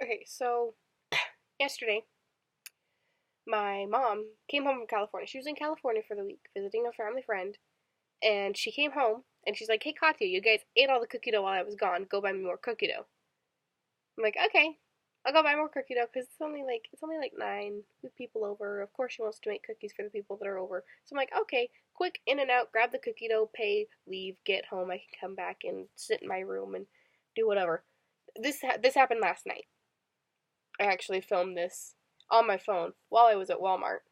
Okay, so yesterday, my mom came home from California. She was in California for the week visiting a family friend, and she came home and she's like, "Hey, Katya, you guys ate all the cookie dough while I was gone. Go buy me more cookie dough." I'm like, "Okay, I'll go buy more cookie dough because it's only like 9 with people over. Of course, she wants to make cookies for the people that are over." So I'm like, "Okay, quick in and out, grab the cookie dough, pay, leave, get home. I can come back and sit in my room and do whatever." This happened last night. I actually filmed this on my phone while I was at Walmart,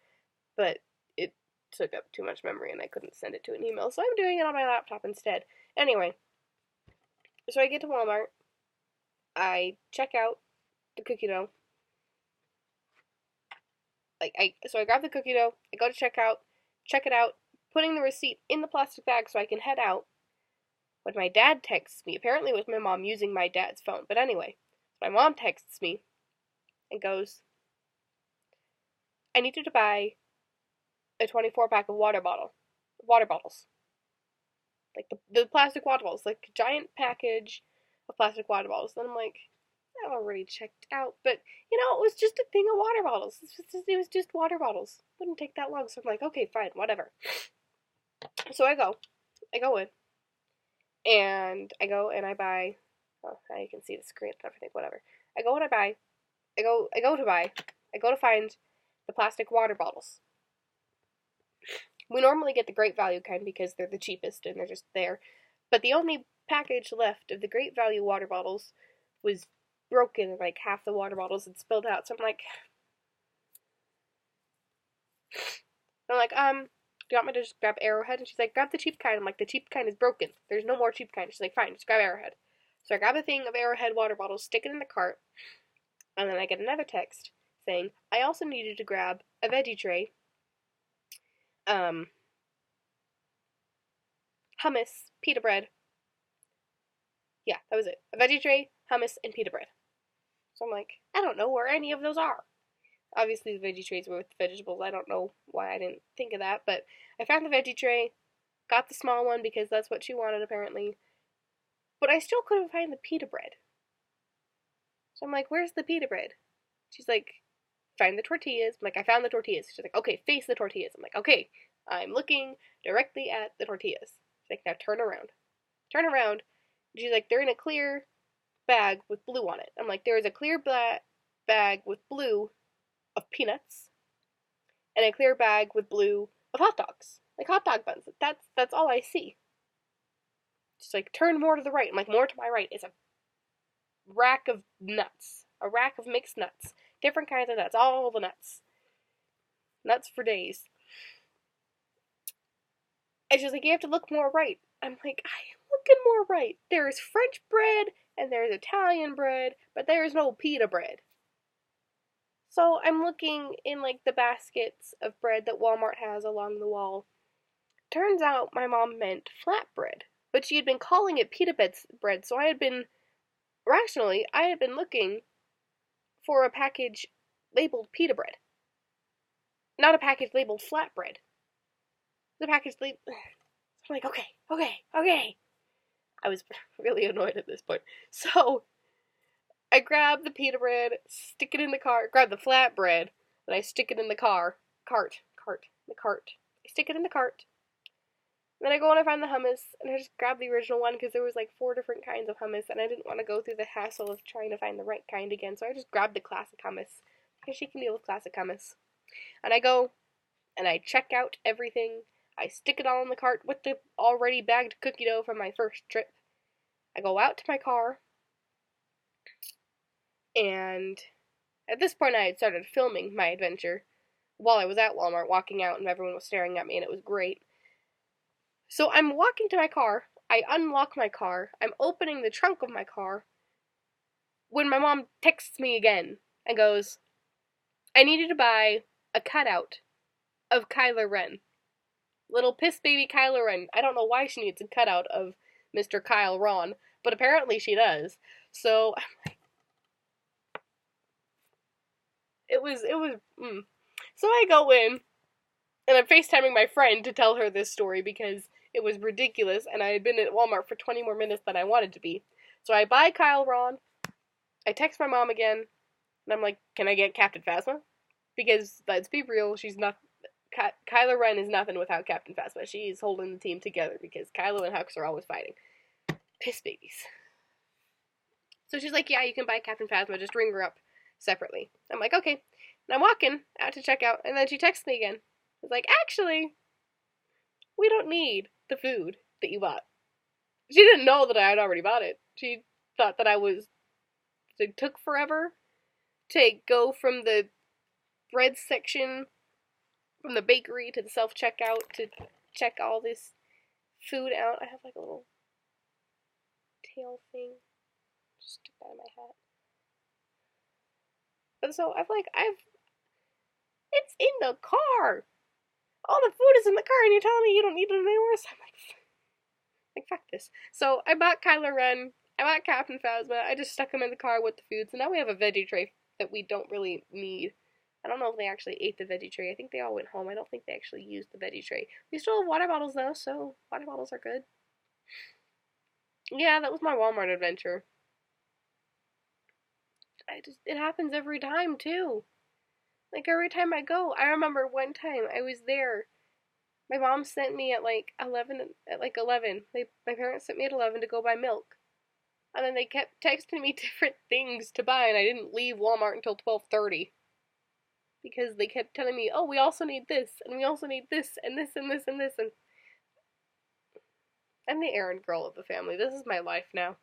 but it took up too much memory and I couldn't send it to an email, so I'm doing it on my laptop instead. Anyway, so I get to Walmart, I check out the cookie dough. So I grab the cookie dough, I go to check it out, putting the receipt in the plastic bag so I can head out. When my dad texts me, apparently it was my mom using my dad's phone, but anyway, my mom texts me and goes, "I need you to buy a 24 pack of water bottles, like the plastic water bottles, like a giant package of plastic water bottles." Then I'm like, "I've already checked out, but it was just a thing of water bottles. It was just water bottles. It wouldn't take that long." So I'm like, "Okay, fine, whatever." So I go in, and I buy. Oh, now you can see the screen and everything. Whatever. I go and I buy. I go to find the plastic water bottles. We normally get the great value kind because they're the cheapest and they're just there. But the only package left of the great value water bottles was broken, and like half the water bottles had spilled out. So I'm like, do you want me to just grab Arrowhead? And she's like, "Grab the cheap kind." I'm like, "The cheap kind is broken. There's no more cheap kind." She's like, "Fine, just grab Arrowhead." So I grab a thing of Arrowhead water bottles, stick it in the cart, and then I get another text saying, "I also need you to grab a veggie tray, um, hummus, pita bread." Yeah, that was it. A veggie tray, hummus, and pita bread. So I'm like, I don't know where any of those are. Obviously, the veggie trays were with vegetables. I don't know why I didn't think of that, but I found the veggie tray, got the small one because that's what she wanted apparently, but I still couldn't find the pita bread. So I'm like, "Where's the pita bread?" She's like, "Find the tortillas." I'm like, "I found the tortillas." She's like, "Okay, face the tortillas." I'm like, "Okay, I'm looking directly at the tortillas." She's like, "Now turn around." Turn around. She's like, "They're in a clear bag with blue on it." I'm like, "There is a clear black bag with blue of peanuts and a clear bag with blue of hot dogs, like hot dog buns. That's all I see." She's like, "Turn more to the right." I'm like, "More to my right is a rack of nuts, a rack of mixed nuts, different kinds of nuts, all the nuts, nuts for days." And she's like, "You have to look more right." I'm like, "I am looking more right. There is French bread and there's Italian bread, but there is no pita bread." So I'm looking in like the baskets of bread that Walmart has along the wall. Turns out my mom meant flatbread, but she had been calling it pita bread, so I had been looking for a package labeled pita bread, not a package labeled flatbread. The package labeled. I'm like, "Okay, okay, okay." I was really annoyed at this point. So I grab the pita bread, stick it in the cart, grab the flatbread, and I stick it in the the cart. I stick it in the cart. Then I go and I find the hummus, and I just grab the original one because there was like 4 different kinds of hummus, and I didn't want to go through the hassle of trying to find the right kind again, so I just grabbed the classic hummus because she can deal with classic hummus. And I go and I check out everything. I stick it all in the cart with the already bagged cookie dough from my first trip. I go out to my car, and at this point I had started filming my adventure while I was at Walmart walking out, and everyone was staring at me, and it was great. So I'm walking to my car. I unlock my car. I'm opening the trunk of my car when my mom texts me again and goes, "I need you to buy a cutout of Kylo Ren. Little piss baby Kylo Ren." I don't know why she needs a cutout of Mr. Kyle Ron, but apparently she does. So it was. So I go in and I'm FaceTiming my friend to tell her this story because it was ridiculous and I had been at Walmart for 20 more minutes than I wanted to be. So I buy Kyle Ron. I text my mom again. And I'm like, can I get Captain Phasma? Because let's be real, she's not. Kylo Ren is nothing without Captain Phasma. She's holding the team together because Kylo and Hux are always fighting. Piss babies. So she's like, yeah, you can buy Captain Phasma, just ring her up separately. I'm like, okay. And I'm walking out to check out, and then she texts me again. It's like, actually, we don't need the food that you bought. She didn't know that I had already bought it. She thought that it took forever to go from the bread section, from the bakery to the self-checkout to check all this food out. I have like a little tail thing. Just stick that in my hat. But so it's in the car. All the food is in the car, and you're telling me you don't need it anymore? So I'm like, fuck this. So I bought Kylo Ren. I bought Captain Phasma. I just stuck him in the car with the food. So now we have a veggie tray that we don't really need. I don't know if they actually ate the veggie tray. I think they all went home. I don't think they actually used the veggie tray. We still have water bottles though, so water bottles are good. Yeah, that was my Walmart adventure. It happens every time too. Like every time I go, I remember one time I was there. My mom sent me at like 11. My parents sent me at 11 to go buy milk. And then they kept texting me different things to buy, and I didn't leave Walmart until 12:30. Because they kept telling me, oh, we also need this, and we also need this, and this, and this, and this, and I'm the errand girl of the family. This is my life now.